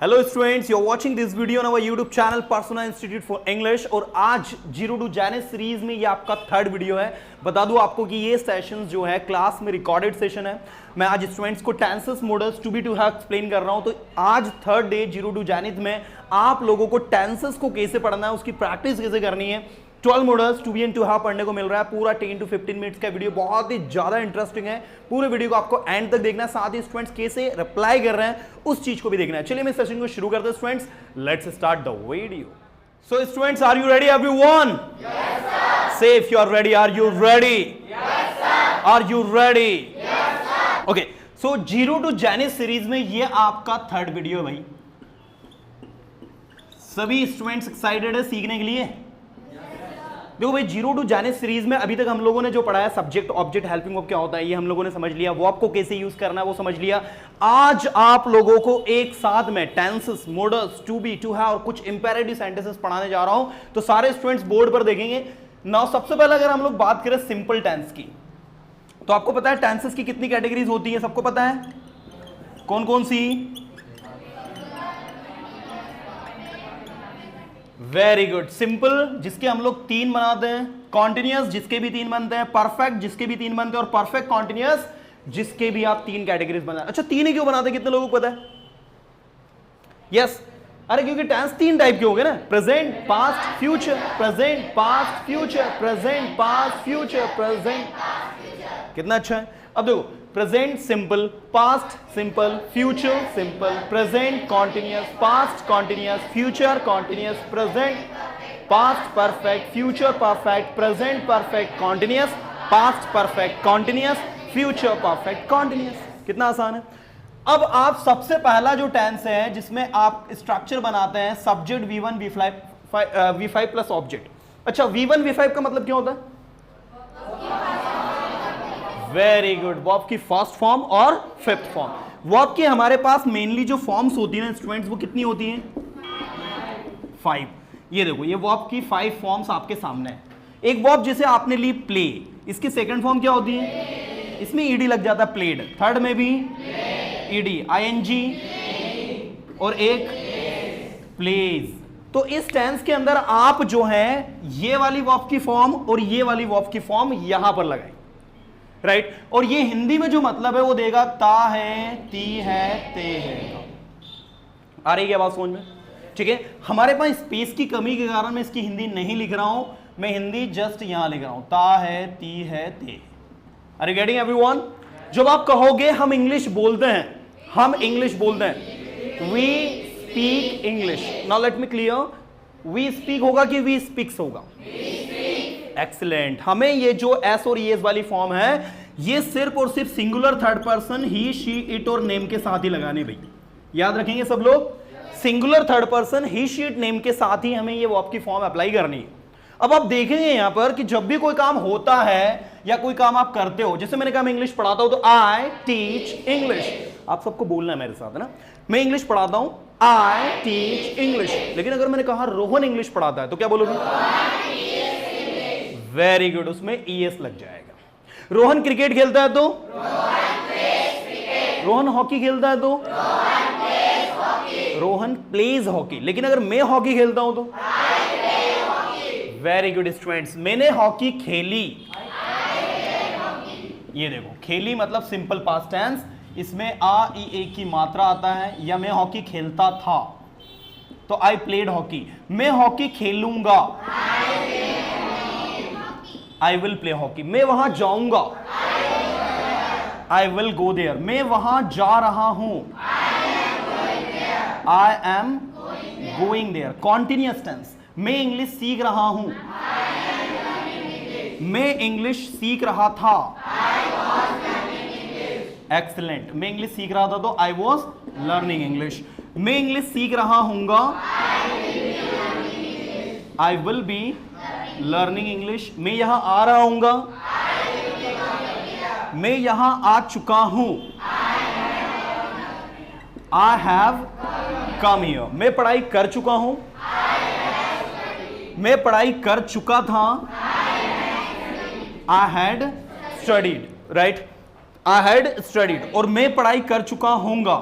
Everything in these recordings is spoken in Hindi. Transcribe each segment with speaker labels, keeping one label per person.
Speaker 1: Hello students, you are watching this video on our YouTube channel Persona Institute for English. और आज जीरो टू जैनिस सीरीज में ये आपका थर्ड वीडियो है। बता दूं आपको कि ये सेशन जो है क्लास में रिकॉर्डेड सेशन है। मैं आज स्टूडेंट्स को tenses modals to be to have explain कर रहा हूं। तो आज third day zero to genius में आप लोगों को टेंसेस को कैसे पढ़ना है, उसकी प्रैक्टिस कैसे करनी है, 12 modals to be and to have पढ़ने को मिल रहा है। पूरा 10 to 15 मिनट्स का वीडियो बहुत ही ज्यादा इंटरेस्टिंग है। पूरे वीडियो को आपको एंड तक देखना है, साथ ही स्टूडेंट्स कैसे रिप्लाई कर रहे हैं उस चीज को भी देखना है। चलिए मैं सेशन को शुरू करते हैं students. Let's start the video. So students, are you ready everyone? Yes sir. Say if you are ready, are you ready? Yes sir. Are you ready? Yes sir. Okay, so zero to genius series में ये आपका थर्ड वीडियो है भाई। सभी स्टूडेंट्स एक्साइटेड है सीखने के लिए? देखो भाई, जीरो टू जैनिस सीरीज में अभी तक हम लोगों ने जो पढ़ा है सब्जेक्ट ऑब्जेक्ट हेल्पिंग वर्ब क्या होता है ये हम लोगों ने समझ लिया, वर्ब को कैसे यूज करना है वो समझ लिया। आज आप लोगों को एक साथ में tenses, modals, to be, to have और कुछ इंपेरेटिव सेंटेंसेस पढ़ाने जा रहा हूं। तो सारे स्टूडेंट्स बोर्ड पर देखेंगे। नाउ सबसे पहले अगर हम लोग बात करें सिंपल टेंस की, तो आपको पता है टेंसेस की कितनी कैटेगरीज होती है? सबको पता है कौन कौन सी? Very good. सिंपल जिसके हम लोग 3 बनाते हैं, कॉन्टिन्यूअस जिसके भी 3 बनते हैं, परफेक्ट जिसके भी 3 बनते हैं और परफेक्ट कॉन्टिन्यूअस जिसके भी आप 3 कैटेगरीज बनाते। अच्छा, 3 ही क्यों बनाते हैं? कितने लोगों को पता है? यस, अरे क्योंकि टेंस 3 टाइप के हो गए ना, present, past, future, present, past, future, present, past, future, present. कितना अच्छा है। अब देखो, present simple, past simple, future simple, present continuous, past continuous, future continuous, present past perfect, future perfect, present perfect continuous, past perfect continuous, future perfect continuous. कितना आसान है। अब आप सबसे पहला जो टेंस है जिसमें आप स्ट्रक्चर बनाते हैं subject V1 V5 plus object. अच्छा, V1 V5 का मतलब क्या होता है? वेरी गुड, वर्ब की फर्स्ट फॉर्म और फिफ्थ फॉर्म। वर्ब की हमारे पास मेनली जो फॉर्म्स होती है ना स्टूडेंट्स, वो कितनी होती हैं? 5। ये देखो, ये वर्ब की 5 फॉर्म्स आपके सामने है। एक वर्ब जैसे आपने ली प्ले, इसकी सेकंड फॉर्म क्या होती है? इसमें ईडी लग जाता है, प्लेड। थर्ड में भी ईडी, आईएनजी और एक प्लेज। तो इस टेंस के अंदर आप जो है ये वाली वर्ब की फॉर्म और ये वाली वर्ब की फॉर्म यहां पर लगाई, राइट। और ये हिंदी में जो मतलब है वो देगा ता है, ती है, ते है। आ रही है बात समझ में? ठीक है। हमारे पास स्पेस की कमी के कारण मैं इसकी हिंदी नहीं लिख रहा हूं, मैं हिंदी जस्ट यहां लिख रहा हूं, ता है, ती है, ते। Are you getting everyone? जब आप कहोगे हम इंग्लिश बोलते हैं, हम इंग्लिश बोलते हैं, we speak English. Now let me clear, we speak होगा कि वी स्पीक्स होगा? एक्सीलेंट। हमें ये जो एस और एस वाली फॉर्म है ये सिर्फ और सिर्फ singular third person he, she, it और नेम के साथ ही लगाने भाई। याद रखेंगे सब लोग, singular third person he, she, it, name के साथ ही हमें ये वर्ब की फॉर्म अप्लाई करनी है। अब आप देखेंगे यहां पर कि जब भी कोई काम होता है या कोई काम आप करते हो, जैसे मैंने कहा मैं इंग्लिश पढ़ाता हूं तो आई टीच इंग्लिश। आप सबको बोलना है मेरे साथ, है ना। मैं इंग्लिश पढ़ाता हूं, आई टीच इंग्लिश। लेकिन अगर मैंने कहा रोहन इंग्लिश पढ़ाता है तो क्या बोलोगे? वेरी गुड, उसमें ईएस लग जाएगा। रोहन क्रिकेट खेलता है तो रोहन हॉकी खेलता है तो रोहन प्लेज हॉकी। लेकिन अगर मैं हॉकी खेलता हूं तो वेरी गुड स्टूडेंट्स, मैंने हॉकी खेली। ये देखो, खेली मतलब सिंपल पास्ट टेंस, इसमें आ ई ए की मात्रा आता है। या मैं हॉकी खेलता था तो आई प्लेड हॉकी। मैं हॉकी खेलूंगा, आई विल प्ले हॉकी। मैं वहां जाऊंगा, आई विल गो देयर। मैं वहां जा रहा हूं, I am going there. Continuous tense, मैं इंग्लिश सीख रहा हूं, मैं इंग्लिश सीख रहा था। एक्सीलेंट। मैं इंग्लिश सीख रहा था तो आई वॉज लर्निंग इंग्लिश। मैं इंग्लिश सीख रहा हूंगा, I will be learning English. मैं यहां आ रहा हूंगा, मैं यहां आ चुका हूं, आई हैव कम हियर। मैं पढ़ाई कर चुका हूं, मैं पढ़ाई कर चुका था, I had studied, right. I had studied. और मैं पढ़ाई कर चुका हूंगा,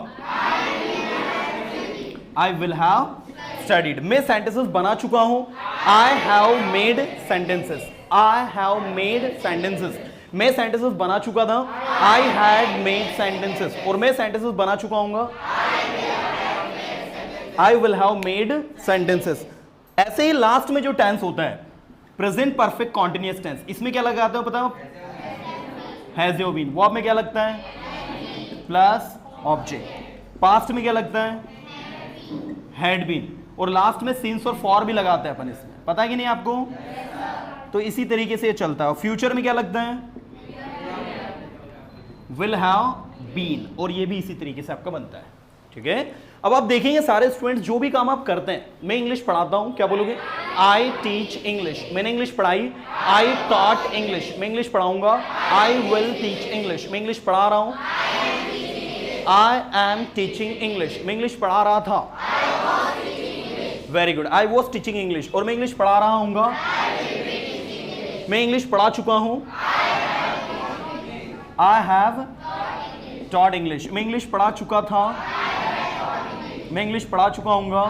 Speaker 1: आई विल हैव स्टडीड। मैं सेंटेंसेस बना चुका हूं, I have made sentences, I have made sentences. मैं सेंटेंसेस बना चुका था, आई हैड मेड सेंटेंसेस, और मैं सेंटेंसेस बना चुका हूंगा, I will have made sentences. ऐसे ही लास्ट में जो टेंस होता है प्रेजेंट परफेक्ट कॉन्टिन्यूअस टेंस, इसमें क्या लगाते हो पता है? Has you been. वर्ब में क्या लगता है? Plus object. पास्ट में क्या लगता है? Had been. और लास्ट में सिंस और फॉर भी लगाते हैं अपन इसमें, पता है कि नहीं आपको? तो इसी तरीके से ये चलता है। फ्यूचर में क्या लगता है? विल हैव बीन, और ये भी इसी तरीके से आपका बनता है। ठीक है, अब आप देखेंगे सारे स्टूडेंट्स जो भी काम आप करते हैं, मैं इंग्लिश पढ़ाता हूं, क्या बोलोगे? I teach English. मैंने इंग्लिश पढ़ाई, आई टॉट इंग्लिश। मैं इंग्लिश पढ़ाऊंगा, आई विल टीच इंग्लिश। मैं इंग्लिश पढ़ा रहा हूं, आई एम टीचिंग इंग्लिश। मैं इंग्लिश पढ़ा रहा था, very good, I was teaching English. और मैं इंग्लिश पढ़ा रहा हूंगा, मैं इंग्लिश पढ़ा चुका हूं, आई हैव टॉट इंग्लिश। मैं इंग्लिश पढ़ा चुका था, मैं इंग्लिश पढ़ा चुका हूंगा,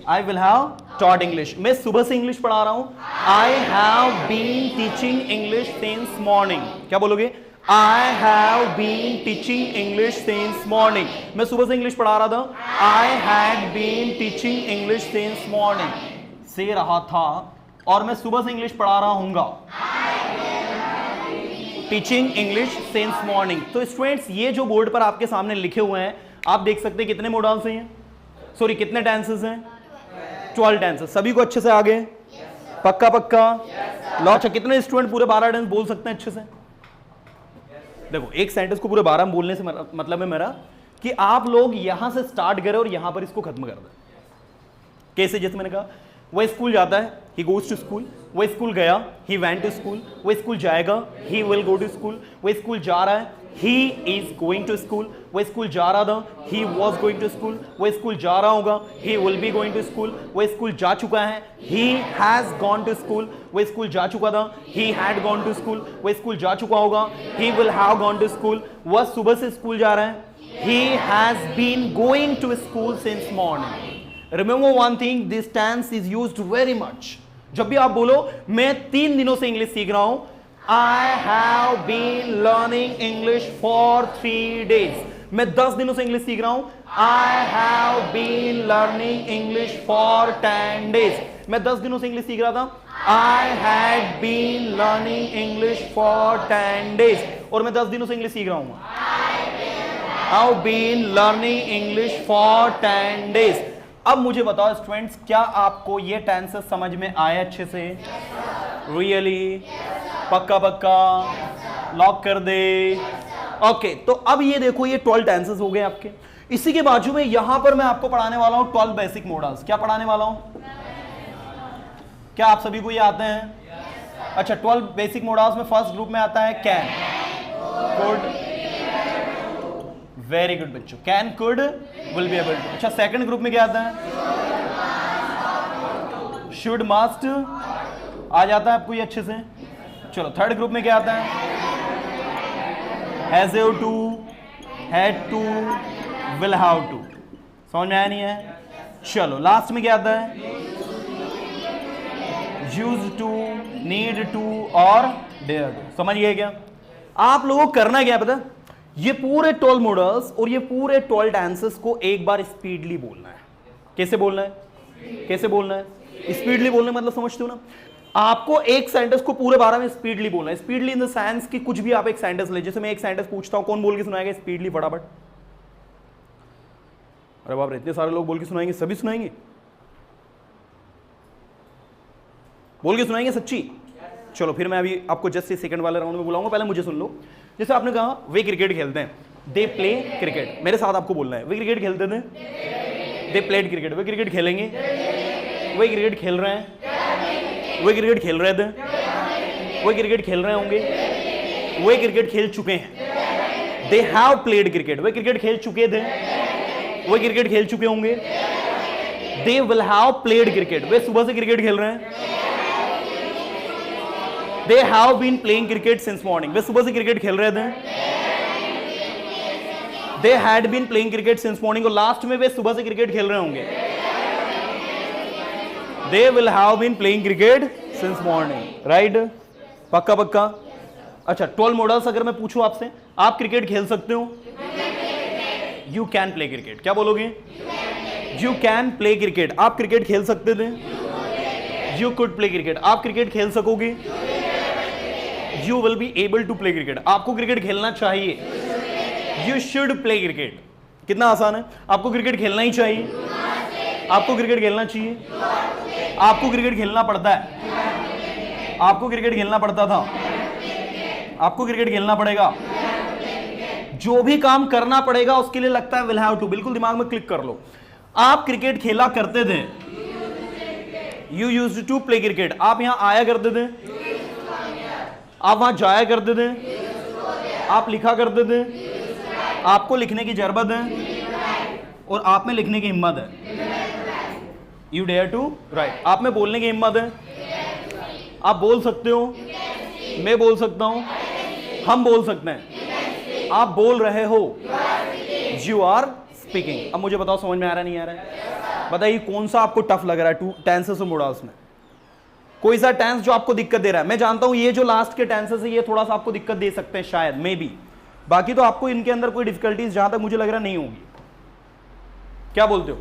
Speaker 1: I will have taught English. मैं सुबह से इंग्लिश पढ़ा रहा हूं, I have been teaching English since morning. क्या बोलोगे? I have been teaching English since morning. मैं सुबह से इंग्लिश पढ़ा रहा था, I had been teaching English since morning. से रहा था, और मैं सुबह से इंग्लिश पढ़ा रहा हूंगा, टीचिंग इंग्लिश सिंस मॉर्निंग। तो स्टूडेंट्स ये जो बोर्ड पर आपके सामने लिखे हुए हैं, आप देख सकते हैं कितने मोडल्स हैं, सॉरी कितने टेंसेस हैं? 12 टेंसेस। सभी को अच्छे से आगे? पक्का पक्का? अच्छा, कितने स्टूडेंट पूरे 12 टेंस बोल सकते हैं अच्छे से? देखो, एक सेंटेंस को पूरे 12 में बोलने से मतलब है मेरा कि आप लोग यहां से स्टार्ट करें और यहां पर इसको खत्म कर दें। कैसे? जैसे मैंने कहा, वह स्कूल जाता है, he goes to school। वह स्कूल गया, he went to school। वह स्कूल जाएगा, he will go to school। वह स्कूल जा रहा है, he is going to school। वह स्कूल जा रहा था, he was going to school। वह स्कूल जा रहा होगा, he will be going to school। वह स्कूल जा चुका है, he has gone to school। वह स्कूल जा चुका था, he had gone to school। वह स्कूल जा चुका होगा, he will have gone to school। वह सुबह से स्कूल जा रहा है, he has been going to school since morning। Remember one thing, this tense is used very much। जब भी आप बोलो मैं 3 दिनों से इंग्लिश सीख रहा हूं, I have been learning English for 3 days। मैं 10 दिनों से इंग्लिश सीख रहा हूं, I have been learning English for 10 days। मैं 10 दिनों से इंग्लिश सीख रहा था, I had been learning English for 10 days। और मैं 10 दिनों से इंग्लिश सीख रहा हूं, I have been learning English for 10 days। अब मुझे बताओ स्टूडेंट्स, क्या आपको ये टेंसेस समझ में आए अच्छे से? रियली? पक्का पक्का? लॉक कर दे। ओके, तो अब ये देखो, ये 12 टेंसेस हो गए आपके। इसी के बाजू में यहां पर मैं आपको पढ़ाने वाला हूं 12 बेसिक मॉडल्स। क्या पढ़ाने वाला हूं? क्या आप सभी को ये आते हैं? अच्छा, 12 बेसिक मॉडल्स में फर्स्ट ग्रुप में आता है कैन, कुड। वेरी गुड बच्चों, can, could, will be able to. अच्छा, सेकंड ग्रुप में क्या आता है? शुड, मस्ट आ जाता है आपको ये अच्छे से। चलो, थर्ड ग्रुप में क्या आता है? Has to, had to, will have to. समझ में आया नहीं है? चलो, लास्ट में क्या आता है? यूज्ड टू, नीड टू और डेयर टू। समझ गए क्या? आप लोगों को करना क्या पता? ये पूरे 12 मॉडल्स और ये पूरे 12 टेंसेस को एक बार स्पीडली बोलना है। कैसे बोलना है? कैसे बोलना है? स्पीडली बोलने मतलब समझते हो ना? आपको एक सेंटेंस को पूरे 12 में स्पीडली बोलना है। स्पीडली इन द सेंस कि कुछ भी आप एक सेंटेंस ले, जैसे मैं एक सेंटेंस पूछता हूं, कौन बोल के सुनाएगा स्पीडली फटाफट? अरे बाप रे, इतने सारे लोग बोल के सुनाएंगे, सभी सुनाएंगे? बोल के सुनाएंगे सच्ची? चलो, फिर मैं अभी आपको जस्ट ये सेकंड वाले राउंड में बुलाऊंगा, पहले मुझे सुन लो। जैसे आपने कहा वे क्रिकेट खेलते हैं, दे प्ले क्रिकेट। मेरे साथ आपको बोलना है, वे क्रिकेट खेलते थे, दे प्लेड क्रिकेट। वे क्रिकेट खेलेंगे, वे क्रिकेट खेल रहे हैं, वे क्रिकेट खेल रहे थे, वे क्रिकेट खेल रहे होंगे, वे क्रिकेट खेल चुके हैं। They have played cricket. वे क्रिकेट खेल चुके थे, वे क्रिकेट खेल चुके होंगे। They will have played cricket. वे सुबह से क्रिकेट खेल रहे हैं। They have been playing cricket since morning। वे सुबह से क्रिकेट खेल रहे थे। They had been playing cricket since morning, और लास्ट में वे सुबह से क्रिकेट खेल रहे होंगे। They will have been playing cricket since morning, right? पक्का पक्का। अच्छा, 12 मॉडल्स अगर मैं पूछूं आपसे, आप क्रिकेट खेल सकते हो? You can play cricket. क्या बोलोगे? You can play cricket. आप क्रिकेट खेल सकते थे? You could play cricket. आप क्रिकेट खेल सकोगे? You will be able to play cricket. आपको क्रिकेट खेलना चाहिए? You should play cricket. कितना आसान है। आपको क्रिकेट खेलना ही चाहिए। आपको क्रिकेट खेलना चाहिए। आपको क्रिकेट खेलना पड़ता है। आपको क्रिकेट खेलना पड़ता था। आपको क्रिकेट खेलना पड़ेगा। जो भी काम करना पड़ेगा उसके लिए लगता है विल हैव टू। बिल्कुल दिमाग में क्लिक कर लो। आप क्रिकेट खेला करते थे। You used to play cricket. आप यहां आया करते थे। आप वहां जाया करते थे। आप लिखा करते थे। आपको लिखने की जरूरत है और आप में लिखने की हिम्मत है। You dare to write. आप में बोलने की हिम्मत है। आप बोल सकते हो। मैं बोल सकता हूं। हम बोल सकते हैं। आप बोल रहे हो। You are speaking. अब मुझे बताओ समझ में आ रहा नहीं आ रहा है? बताइए कौन सा आपको टफ लग रहा है टू टेंसेस और मॉडल्स में? कोई सा टेंस जो आपको दिक्कत दे रहा है? मैं जानता हूं ये जो लास्ट के टेंसेस है ये थोड़ा सा आपको दिक्कत दे सकते हैं शायद, मे बी। बाकी तो आपको इनके अंदर कोई डिफिकल्टीज जहां तक मुझे लग रहा नहीं होगी। क्या बोलते हो?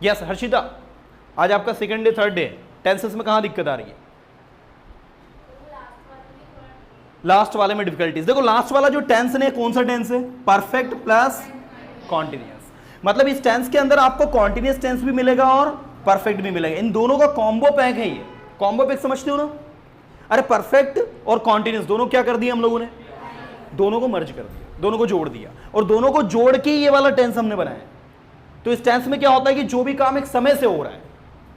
Speaker 1: यस हर्षिता, आज आपका second day third day, tenses में कहां दिक्कत आ रही है? लास्ट वाले में डिफिकल्टीज। देखो लास्ट वाला जो टेंस है कौन सा टेंस है? Perfect plus continuous. मतलब इस टेंस के अंदर आपको कॉन्टिन्यूअस टेंस भी मिलेगा और परफेक्ट भी मिलेगा। इन दोनों का कॉम्बो पैक है ये। कॉम्बो पैक समझते हो ना? अरे परफेक्ट और कॉन्टिन्यूअस दोनों क्या कर दिया हम लोगों ने? दोनों को मर्ज कर दिया, दोनों को जोड़ दिया, और दोनों को जोड़ के ये वाला टेंस हमने बनाया। तो इस टेंस में क्या होता है कि जो भी काम एक समय से हो रहा है,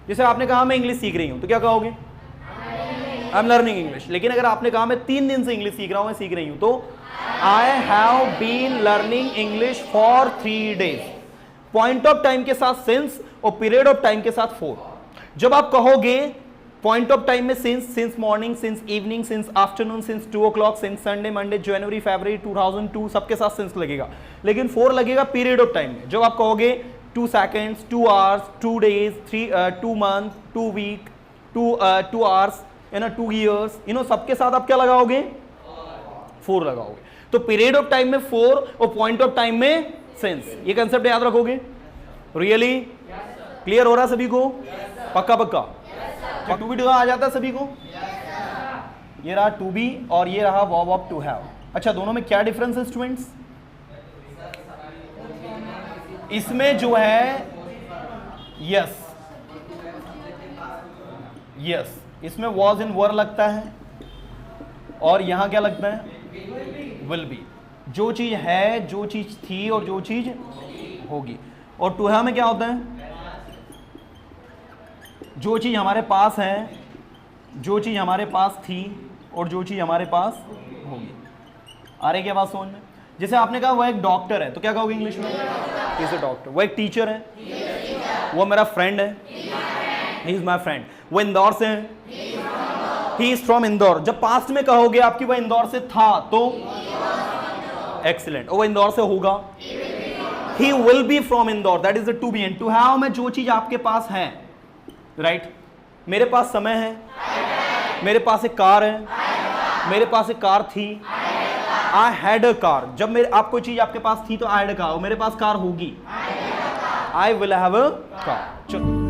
Speaker 1: जैसे आपने कहा मैं इंग्लिश सीख रही हूं, तो क्या कहोगे? I am learning English. लेकिन अगर आपने कहा मैं 3 दिन से इंग्लिश सीख रहा हूं, मैं सीख रही हूं, तो I have been learning English for 3 days। Point of time के साथ सिंस और पीरियड ऑफ टाइम के साथ फॉर। जब आप कहोगे पॉइंट ऑफ टाइम में since morning, since evening, since afternoon, since 2 o'clock, since Sunday, Monday, January, February 2002, सबके साथ सिंस लगेगा। लेकिन 4 लगेगा पीरियड ऑफ टाइम में। जब आप कहोगे 2 seconds, 2 hours, 2 days, 2 months, 2 week, 2 hours, 2 years, सबके साथ आप क्या लगाओगे? 4 लगाओगे। तो पीरियड ऑफ टाइम में 4 और पॉइंट ऑफ टाइम में सिंस। ये कंसेप्ट याद रखोगे? रियली क्लियर हो रहा सभी को? पक्का पक्का। टू बी आ जाता है सभी को? ये रहा टू बी और ये रहा वर्ब ऑफ टू हैव। अच्छा, दोनों में क्या डिफरेंस है स्टूडेंट्स? इसमें जो है यस, यस, इसमें वॉज इन वर लगता है और यहां क्या लगता है? Will be. जो चीज है, जो चीज थी और जो चीज होगी। और टू हैव में क्या होता है? जो चीज हमारे पास है, जो चीज हमारे पास थी और जो चीज हमारे पास होगी। आ रही क्या बात समझ में? जैसे आपने कहा वो एक डॉक्टर है, तो क्या कहोगे इंग्लिश में? Is a doctor. वो एक टीचर है, वो मेरा फ्रेंड है, ही इज माई फ्रेंड। वो इंदौर से है, ही इज फ्रॉम इंदौर। जब पास्ट में कहोगे आपकी वह इंदौर से था, तो एक्सीलेंट। वो इंदौर से होगा, he will be from Indore, that is the to be. And to have में जो चीज आपके पास है, राइट? मेरे पास समय है, मेरे पास एक कार है, मेरे पास एक कार थी, आई हैड अ कार। जब मेरे आप कोई चीज आपके पास थी तो आई हैड अ कार, मेरे पास कार होगी, आई विल हैव अ कार। चलो